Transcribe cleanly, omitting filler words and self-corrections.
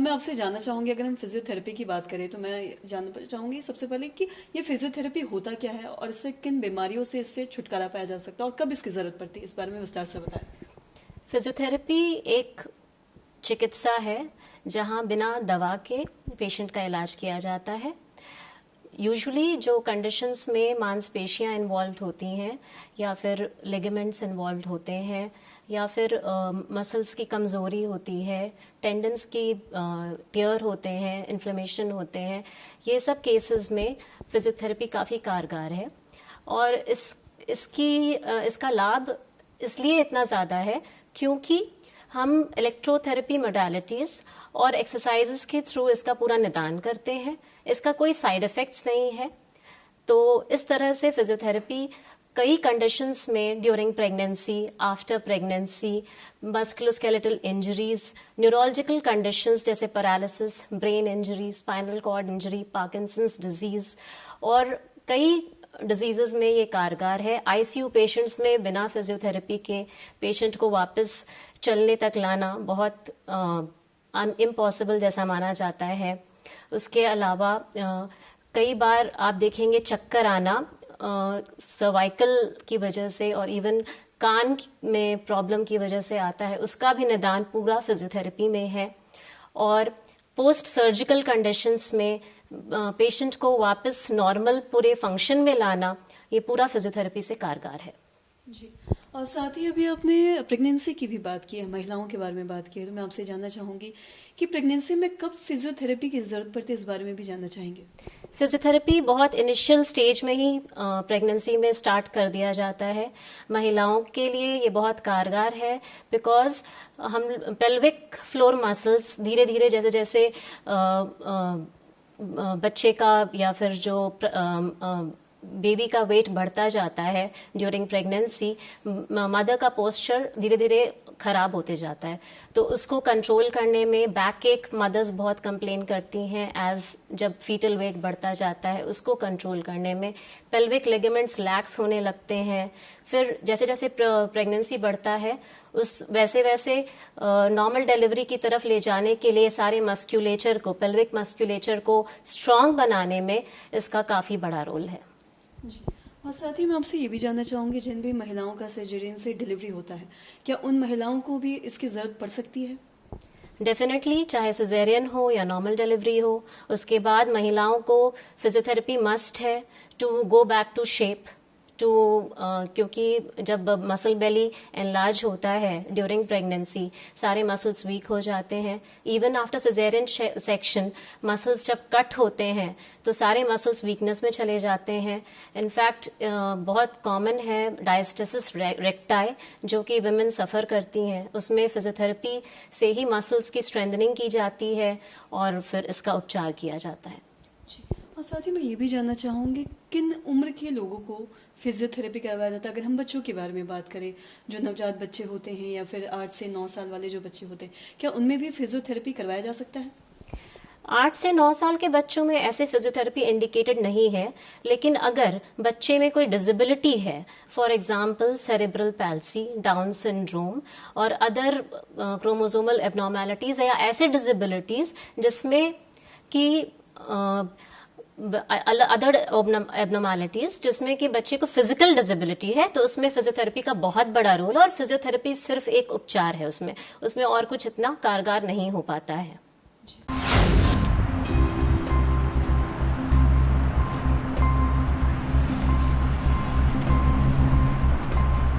मैं आपसे जानना चाहूंगी, अगर हम फिजियोथेरेपी की बात करें तो मैं जानना चाहूंगी सबसे पहले कि ये फिजियोथेरेपी होता क्या है और इससे किन बीमारियों से इससे छुटकारा पाया जा सकता है और कब इसकी जरूरत पड़ती है, इस बारे में विस्तार से बताएं। फिजियोथेरेपी एक चिकित्सा है जहां बिना दवा के पेशेंट का इलाज किया जाता है। यूजुअली जो कंडीशंस में मांसपेशियां इन्वॉल्व होती हैं या फिर लिगामेंट्स इन्वॉल्व होते हैं या फिर मसल्स की कमज़ोरी होती है, टेंडन्स की टियर होते हैं, इन्फ्लेमेशन होते हैं, ये सब केसेस में फिजियोथेरेपी काफ़ी कारगर है। और इसका लाभ इसलिए इतना ज़्यादा है क्योंकि हम इलेक्ट्रोथेरेपी मोडालिटीज़ और एक्सरसाइजेस के थ्रू इसका पूरा निदान करते हैं। इसका कोई साइड इफ़ेक्ट्स नहीं है। तो इस तरह से फिजियोथेरेपी कई कंडीशंस में during pregnancy, after pregnancy, musculoskeletal injuries, neurological conditions जैसे paralysis, brain injury, spinal cord injury, Parkinson's disease और कई डिजीजेस में ये कारगर है। आईसीयू पेशेंट्स में बिना फिजियोथेरेपी के पेशेंट को वापस चलने तक लाना बहुत इम्पॉसिबल जैसा माना जाता है। उसके अलावा कई बार आप देखेंगे चक्कर आना सर्वाइकल की वजह से और इवन कान में प्रॉब्लम की वजह से आता है, उसका भी निदान पूरा फिजियोथेरेपी में है। और पोस्ट सर्जिकल कंडीशंस में पेशेंट को वापस नॉर्मल पूरे फंक्शन में लाना, ये पूरा फिजियोथेरेपी से कारगर है जी। और साथ ही अभी आपने प्रेगनेंसी की भी बात की है, महिलाओं के बारे में बात की है, तो मैं आपसे जानना चाहूंगी कि प्रेगनेंसी में कब फिजियोथेरेपी की जरूरत पड़ती है, इस बारे में भी जानना चाहेंगे। फिजियोथेरेपी बहुत इनिशियल स्टेज में ही प्रेगनेंसी में स्टार्ट कर दिया जाता है। महिलाओं के लिए ये बहुत कारगर है बिकॉज हम पेल्विक फ्लोर मसल्स धीरे धीरे जैसे जैसे बच्चे का या फिर जो बेबी का वेट बढ़ता जाता है ड्यूरिंग प्रेगनेंसी, मदर का पोस्चर धीरे धीरे खराब होते जाता है। तो उसको कंट्रोल करने में बैक एक मदर्स बहुत कंप्लेन करती हैं एज जब फीटल वेट बढ़ता जाता है, उसको कंट्रोल करने में पेल्विक लिगामेंट्स लैक्स होने लगते हैं। फिर जैसे जैसे प्रेगनेंसी बढ़ता है उस वैसे वैसे नॉर्मल डिलीवरी की तरफ ले जाने के लिए सारे मस्क्यूलेचर को, पेल्विक मस्क्यूलेचर को स्ट्रांग बनाने में इसका काफ़ी बड़ा रोल है जी। और साथ ही मैं आपसे ये भी जानना चाहूंगी, जिन भी महिलाओं का सर्जरीन से डिलीवरी होता है, क्या उन महिलाओं को भी इसकी जरूरत पड़ सकती है? डेफिनेटली, चाहे सिजेरियन हो या नॉर्मल डिलीवरी हो, उसके बाद महिलाओं को फिजियोथेरेपी मस्ट है to go back to shape क्योंकि जब मसल बेली एनलार्ज होता है ड्यूरिंग प्रेगनेंसी, सारे मसल्स वीक हो जाते हैं। Even after caesarean section muscles जब कट होते हैं तो सारे मसल्स वीकनेस में चले जाते हैं। इनफैक्ट बहुत कॉमन है डायस्टेसिस रेक्टाई जो कि वुमेन सफ़र करती हैं, उसमें फिजियोथेरेपी से ही मसल्स की स्ट्रेंथनिंग की जाती है और फिर इसका उपचार किया जाता है। और साथ ही मैं ये भी जानना चाहूंगी, किन उम्र के लोगों को फिजियोथेरेपी करवाया जाता है? अगर हम बच्चों के बारे में बात करें, जो नवजात बच्चे होते हैं या फिर 8 से 9 साल वाले जो बच्चे होते हैं, क्या उनमें भी फिजियोथेरेपी करवाया जा सकता है? 8 से 9 साल के बच्चों में ऐसे फिजियोथेरेपी इंडिकेटेड नहीं है, लेकिन अगर बच्चे में कोई डिसेबिलिटी है, for example cerebral palsy, down syndrome और अदर क्रोमोसोमल एबनॉर्मैलिटीज या ऐसे डिसेबिलिटीज जिसमें कि अदर एबनॉर्मैलिटीज जिसमें कि बच्चे को फिजिकल डिसेबिलिटी है, तो उसमें फिजियोथेरेपी का बहुत बड़ा रोल है। और फिजियोथेरेपी सिर्फ एक उपचार है, उसमें और कुछ इतना कारगर नहीं हो पाता है।